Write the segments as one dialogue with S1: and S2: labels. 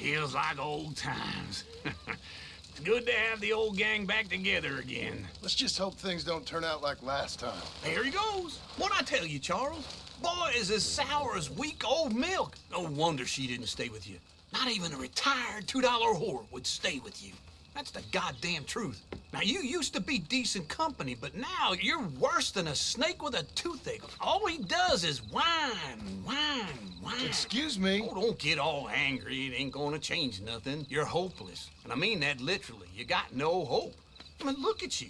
S1: Feels like old times. It's good to have the old gang back together again.
S2: Let's just hope things don't turn out like last time.
S1: There he goes. What'd I tell you, Charles? Boy is as sour as weak old milk. No wonder she didn't stay with you. Not even a retired $2 whore would stay with you. That's the goddamn truth. Now, you used to be decent company, but now you're worse than a snake with a toothache. All he does is whine, whine, whine.
S2: Excuse me?
S1: Oh, don't get all angry. It ain't gonna change nothing. You're hopeless. And I mean that literally. You got no hope. I mean, look at you.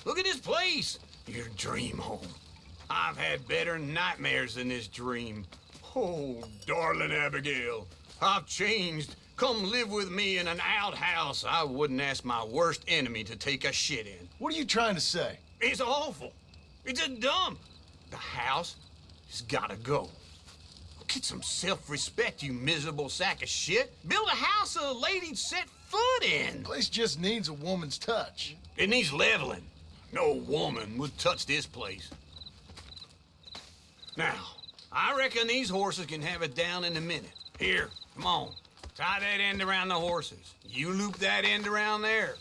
S1: Look at this place. Your dream home. I've had better nightmares than this dream. Oh, darling Abigail, I've changed. Come live with me in an outhouse I wouldn't ask my worst enemy to take a shit in.
S2: What are you trying to say?
S1: It's awful. It's a dump. The house has gotta go. Get some self-respect, you miserable sack of shit. Build a house a lady'd set foot in.
S2: The place just needs a woman's touch.
S1: It needs leveling. No woman would touch this place. Now, I reckon these horses can have it down in a minute. Here, come on. Tie that end around the horses. You loop that end around there.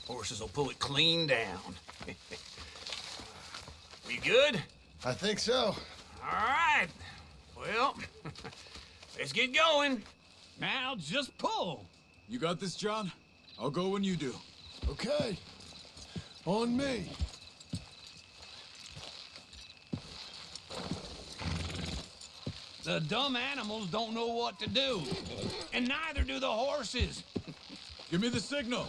S1: Horses will pull it clean down. We good?
S2: I think so.
S1: All right. Well, let's get going. Now just pull.
S3: You got this, John? I'll go when you do.
S2: Okay. On me.
S1: The dumb animals don't know what to do. And neither do the horses.
S3: Give me the signal.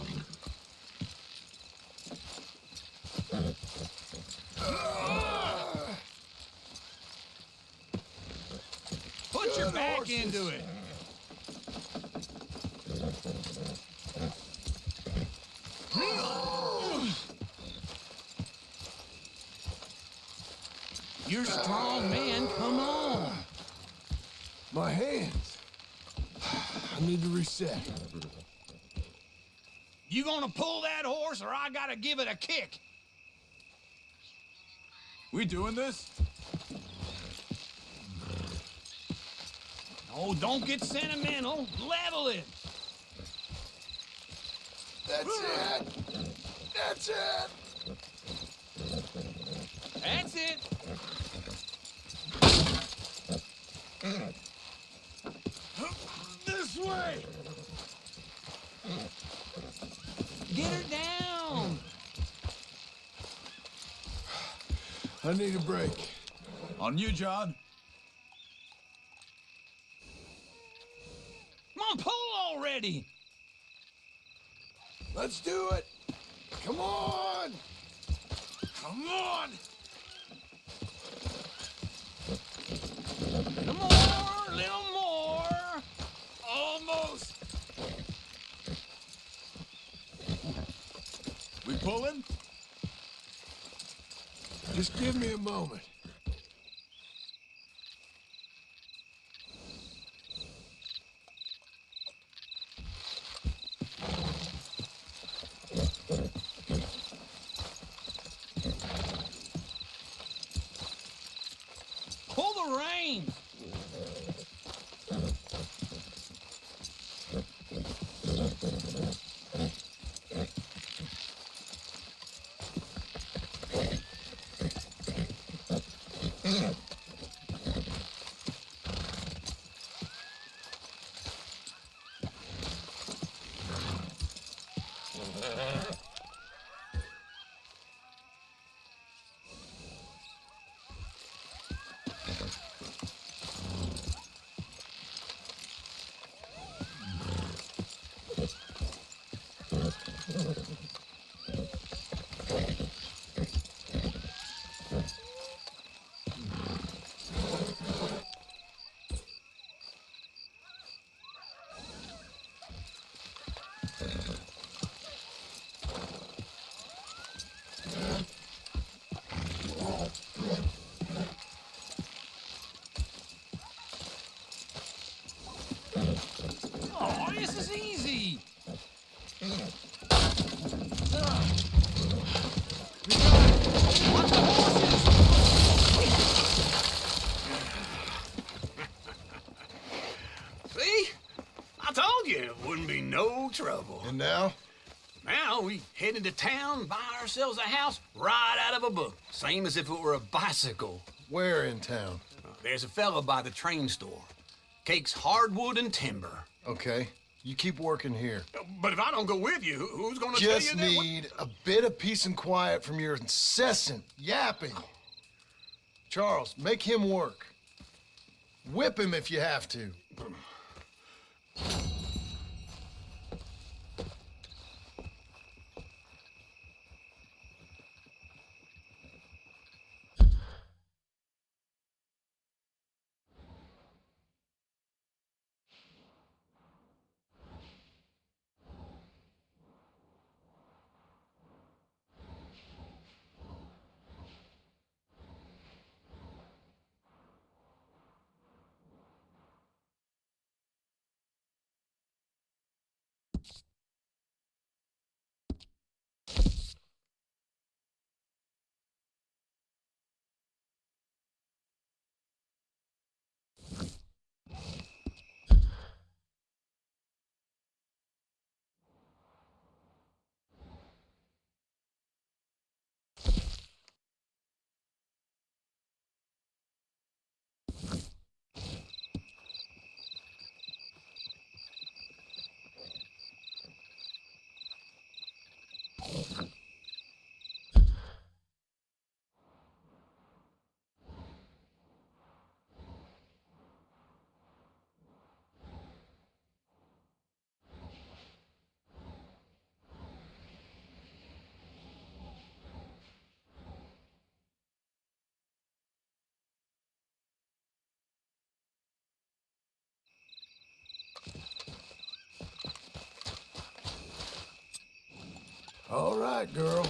S1: Put your back into it. You're strong, man. Come on.
S2: My hands. I need to reset.
S1: You gonna pull that horse, or I gotta give it a kick?
S3: We doing this?
S1: Oh, don't get sentimental. Level it.
S2: That's it. That's it.
S1: That's it.
S2: This way.
S1: Get her down.
S2: I need a break.
S3: On you, John.
S1: Come on, pull already.
S2: Let's do it. Come on. Come on.
S1: Little more, little more.
S2: Almost.
S3: We pulling?
S2: Just give me a moment.
S1: Pull the reins. Oh, this is easy. Watch the horses. See? I told you, no trouble.
S2: And now?
S1: Now we head into town, buy ourselves a house right out of a book. Same as if it were a bicycle.
S2: Where in town?
S1: There's a fella by the train store. Cakes hardwood and timber.
S2: Okay. You keep working here.
S1: But if I don't go with you, who's gonna
S2: Just
S1: tell you that?
S2: need a bit of peace and quiet from your incessant yapping. Charles, make him work. Whip him if you have to. All right, girl.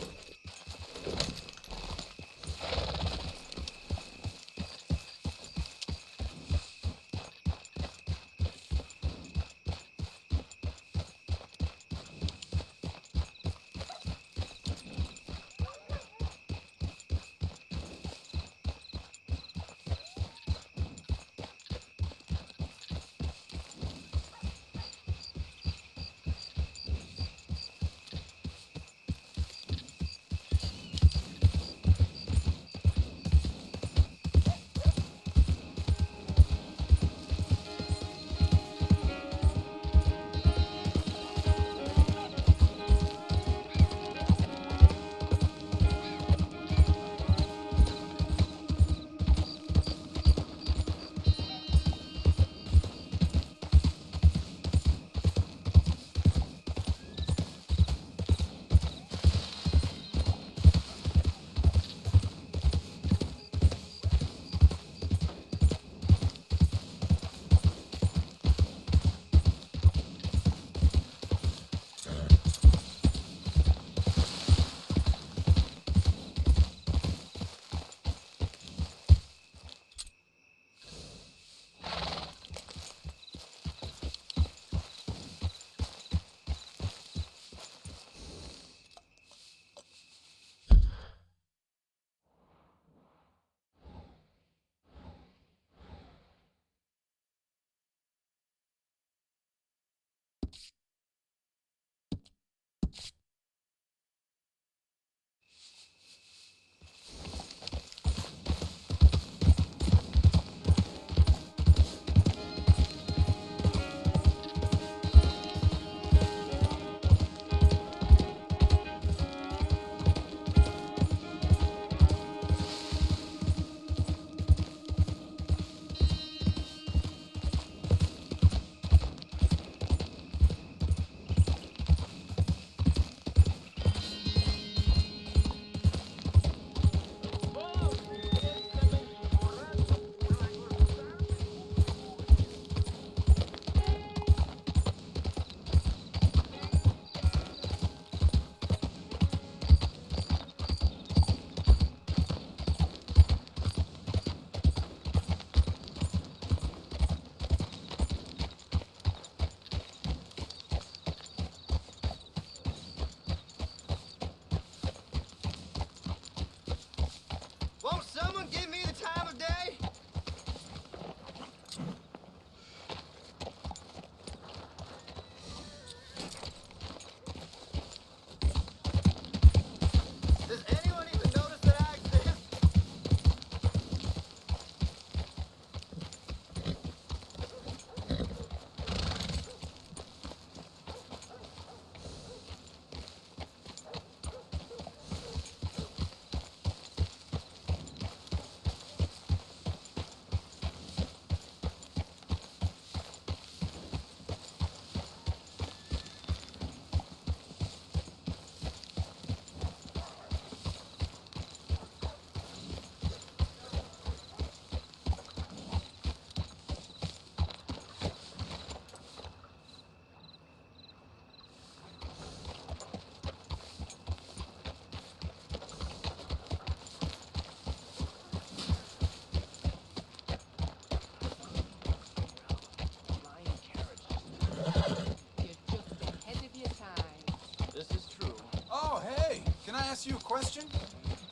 S3: ask you a question?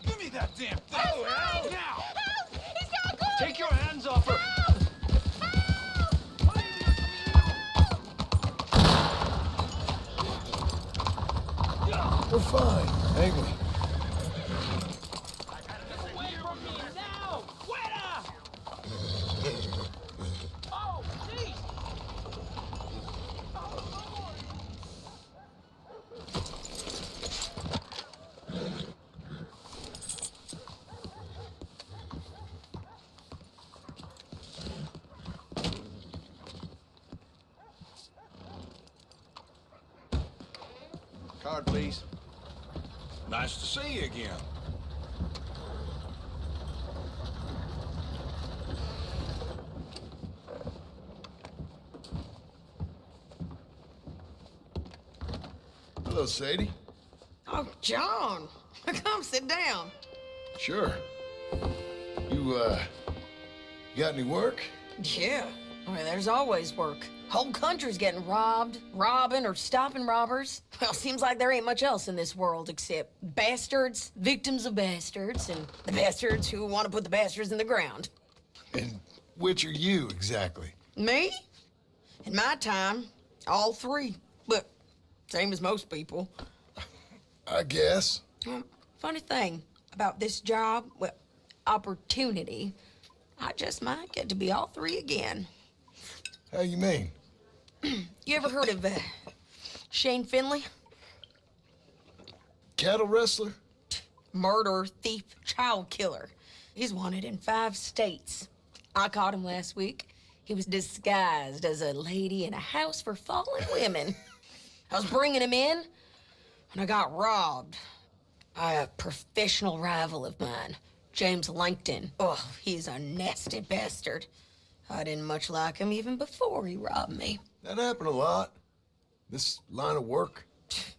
S3: Give me that damn thing!
S4: Help!
S3: Now!
S4: Help! He's got good!
S2: Take your hands off her!
S4: Help!
S2: We're fine, ain't we?
S4: Away from me now! Fuera! Oh, jeez!
S5: Card, please. Nice to see you again.
S2: Hello, Sadie.
S6: Oh, John, come sit down.
S2: Sure. You got any work?
S6: Yeah, well, there's always work. Whole country's getting robbed, robbing, or stopping robbers. Well, seems like there ain't much else in this world except bastards, victims of bastards, and the bastards who want to put the bastards in the ground.
S2: And which are you, exactly?
S6: Me? In my time, all three. But same as most people.
S2: I guess.
S6: Funny thing about this job, well, opportunity, I just might get to be all three again.
S2: How you mean?
S6: You ever heard of Shane Finley?
S2: Cattle wrestler?
S6: Murderer, thief, child killer. He's wanted in 5 states. I caught him last week. He was disguised as a lady in a house for fallen women. I was bringing him in, and I got robbed by a professional rival of mine, James Langton. Oh, he's a nasty bastard. I didn't much like him even before he robbed me.
S2: That happened a lot. This line of work.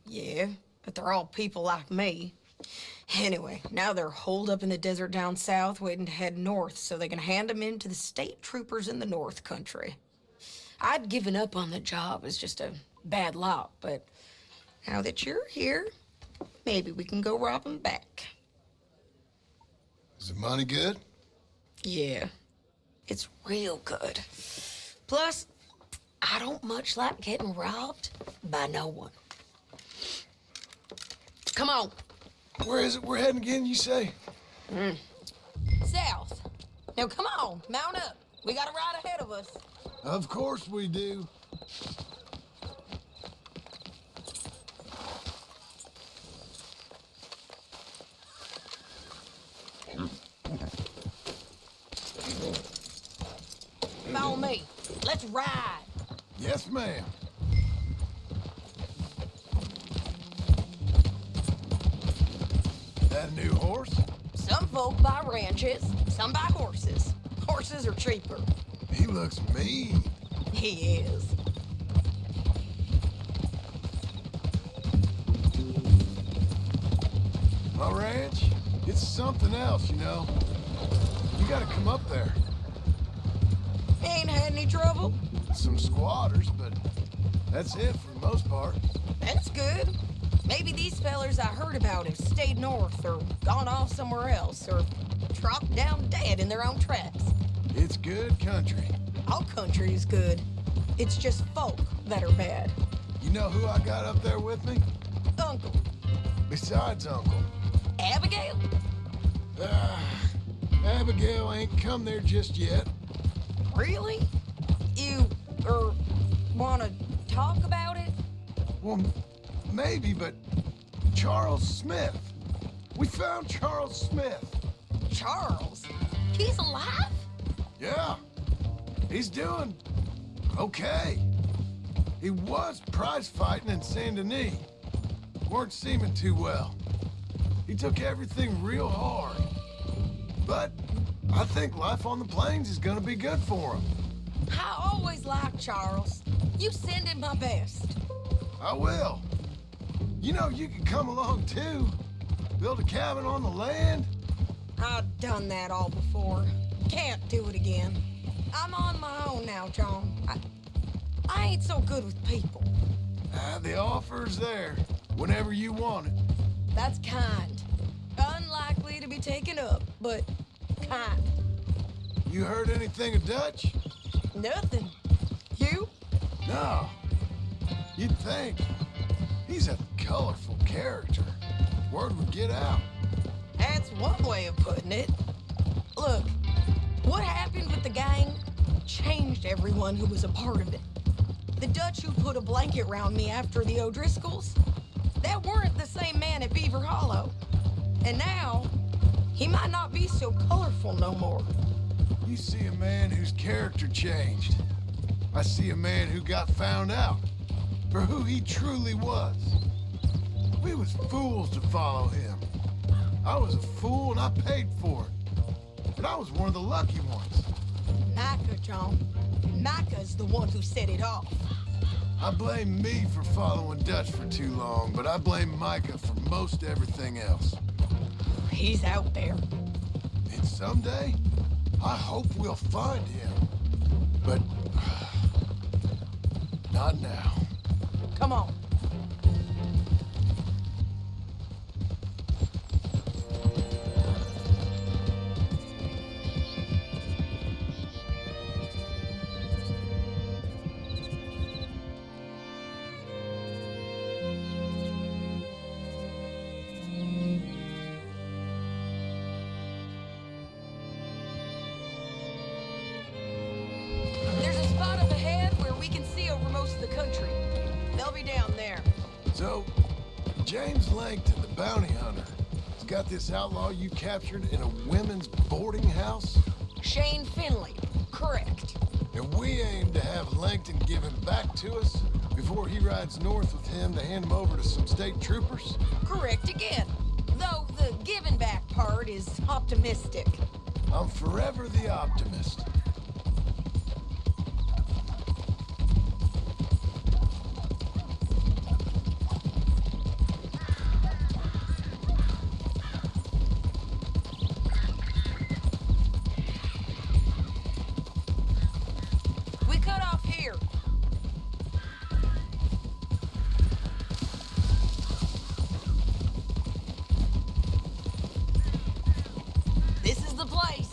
S6: Yeah, but they're all people like me. Anyway, now they're holed up in the desert down south, waiting to head north so they can hand them in to the state troopers in the north country. I'd given up on the job as just a bad lot, but now that you're here, maybe we can go rob them back.
S2: Is the money good?
S6: Yeah, it's real good. Plus, I don't much like getting robbed by no one. Come on.
S2: Where is it we're heading again, you say?
S6: South. Now, come on, mount up. We got a ride ahead of us.
S2: Of course we do.
S6: Follow me. Let's ride.
S2: Yes, ma'am. That a new horse?
S6: Some folk buy ranches, some buy horses. Horses are cheaper.
S2: He looks mean.
S6: He is.
S2: My ranch, it's something else, you know. You gotta come up there.
S6: Ain't had any trouble.
S2: Some squatters, but that's it for the most part.
S6: That's good. Maybe these fellers I heard about have stayed north or gone off somewhere else or dropped down dead in their own tracks.
S2: It's good country.
S6: All country is good. It's just folk that are bad.
S2: You know who I got up there with me?
S6: Uncle.
S2: Besides Uncle.
S6: Abigail?
S2: Abigail ain't come there just yet.
S6: Really? You, wanna talk about it?
S2: Well, maybe, but Charles Smith. We found Charles Smith.
S6: Charles? He's alive?
S2: Yeah, he's doing okay. He was prize fighting in Saint Denis. Weren't seeming too well. He took everything real hard. But I think life on the plains is gonna be good for him.
S6: I always liked Charles. You send him my best.
S2: I will. You know, you can come along too. Build a cabin on the land.
S6: I've done that all before. Can't do it again. I'm on my own now, John. I ain't so good with people.
S2: The offer's there whenever you want it.
S6: That's kind. Unlikely to be taken up, but kind.
S2: You heard anything of Dutch?
S6: Nothing. You?
S2: No. You'd think. He's a colorful character. Word would get out.
S6: That's one way of putting it. Look, what happened with the gang changed everyone who was a part of it. The Dutch who put a blanket around me after the O'Driscolls, that weren't the same man at Beaver Hollow. And now, he might not be so colorful no more.
S2: You see a man whose character changed. I see a man who got found out for who he truly was. We was fools to follow him. I was a fool and I paid for it. But I was one of the lucky ones.
S6: Micah, John. Micah's the one who set it off.
S2: I blame me for following Dutch for too long, but I blame Micah for most everything else.
S6: He's out there.
S2: And someday, I hope we'll find him. But not now.
S6: Come on. There's a spot up ahead where we can see over most of the country. They'll be down there.
S2: So, James Langton, the bounty hunter, has got this outlaw you captured in a women's boarding house?
S6: Shane Finley. Correct.
S2: And we aim to have Langton give him back to us before he rides north with him to hand him over to some state troopers?
S6: Correct again. Though the giving back part is optimistic.
S2: I'm forever the optimist.
S6: We cut off here. This is the place.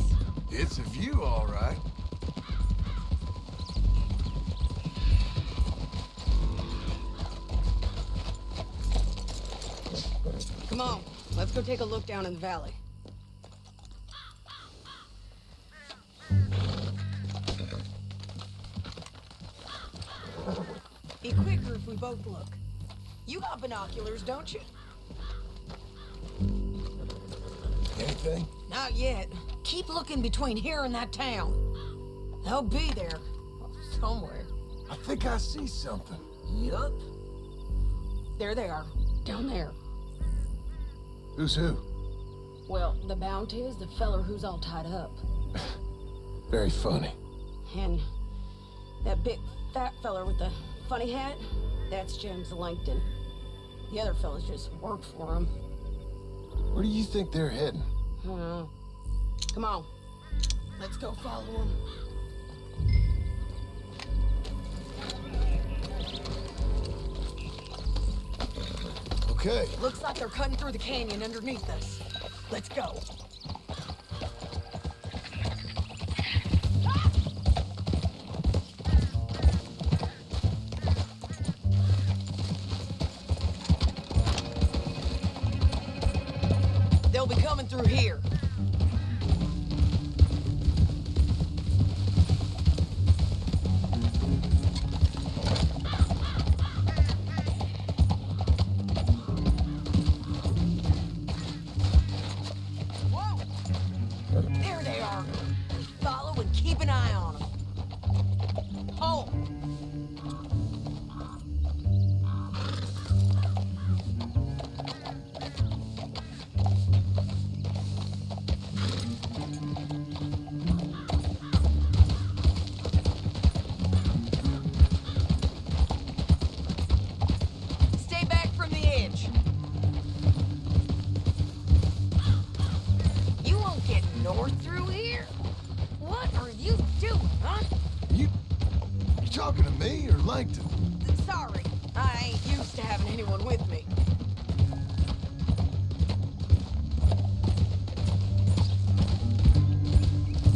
S2: It's a view, all right.
S6: Come on, let's go take a look down in the valley. Be quicker if we both look. You got binoculars, don't you?
S2: Anything?
S6: Not yet. Keep looking between here and that town. They'll be there. Somewhere.
S2: I think I see something.
S6: Yup. There they are. Down there.
S2: Who's who?
S6: Well, the bounty is the feller who's all tied up.
S2: Very funny.
S6: And that big fat feller with the funny hat, that's James Langton. The other fellas just work for him.
S2: Where do you think they're heading?
S6: I don't know. Come on. Let's go follow him.
S2: Okay.
S6: Looks like they're cutting through the canyon underneath us. Let's go. They'll be coming through here. Whoa! There they are. Follow and keep an eye on them. Oh! Stay back from the edge. You won't get north through here. What are you doing, huh?
S2: You talking to me or Langton?
S6: Sorry, I ain't used to having anyone with me.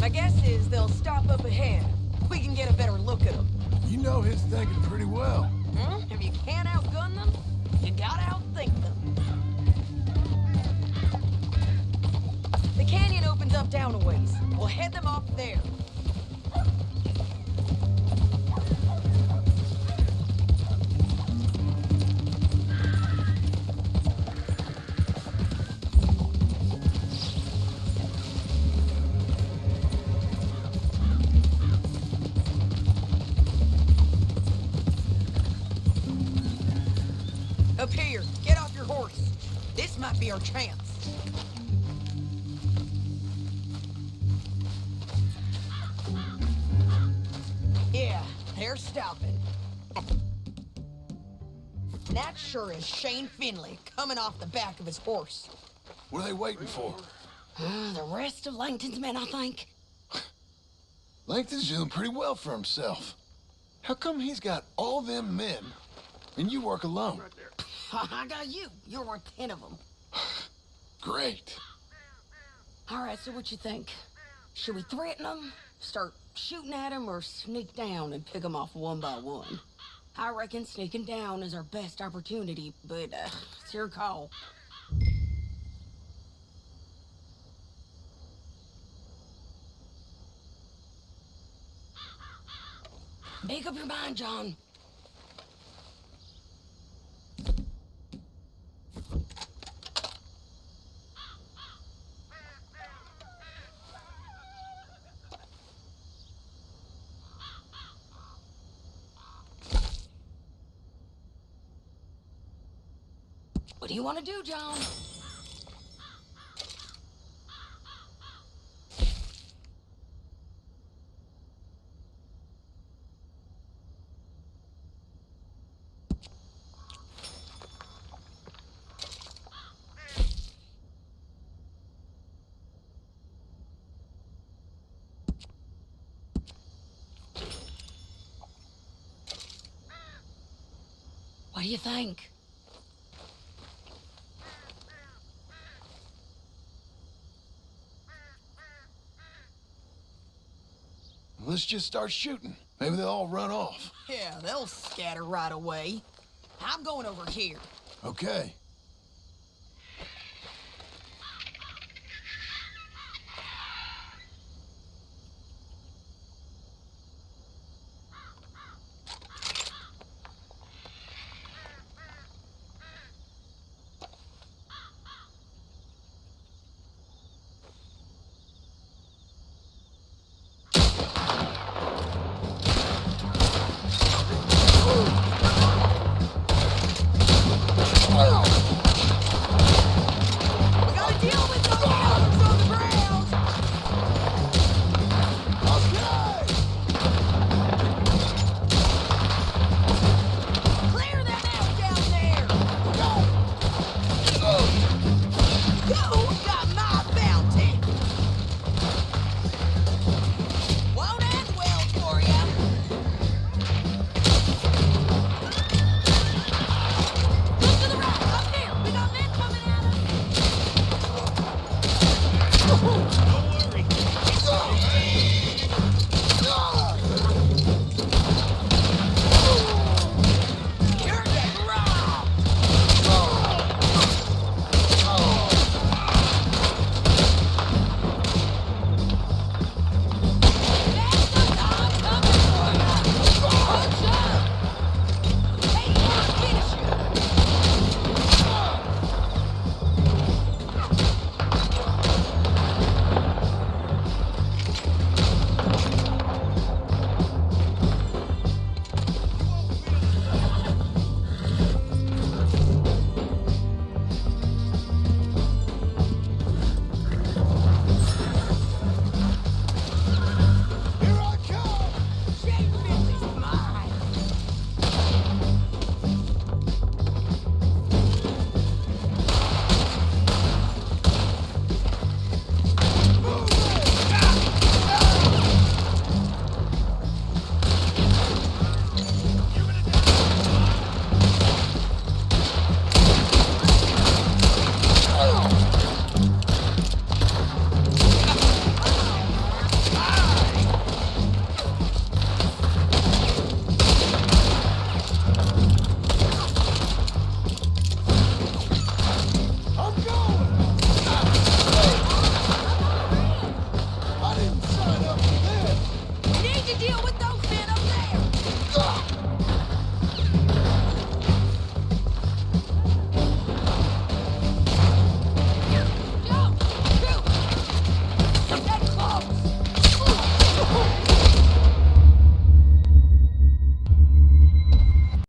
S6: My guess is they'll stop up ahead. We can get a better look at them.
S2: You know his thinking pretty well.
S6: Hmm? If you can't outgun them, you gotta outthink them. The canyon opens up down a ways. We'll head them off there. Up here, get off your horse. This might be our chance. Yeah, they're stopping. That sure is Shane Finley coming off the back of his horse.
S2: What are they waiting for?
S6: The rest of Langton's men, I think.
S2: Langton's doing pretty well for himself. How come he's got all them men and you work alone?
S6: I got you. You're worth 10 of them.
S2: Great.
S6: All right, so what you think? Should we threaten them, start shooting at them, or sneak down and pick them off one by one? I reckon sneaking down is our best opportunity, but it's your call. Make up your mind, John. What do you want to do, John? What do you think?
S2: Let's just start shooting. Maybe they'll all run off.
S6: Yeah, they'll scatter right away. I'm going over here.
S2: Okay.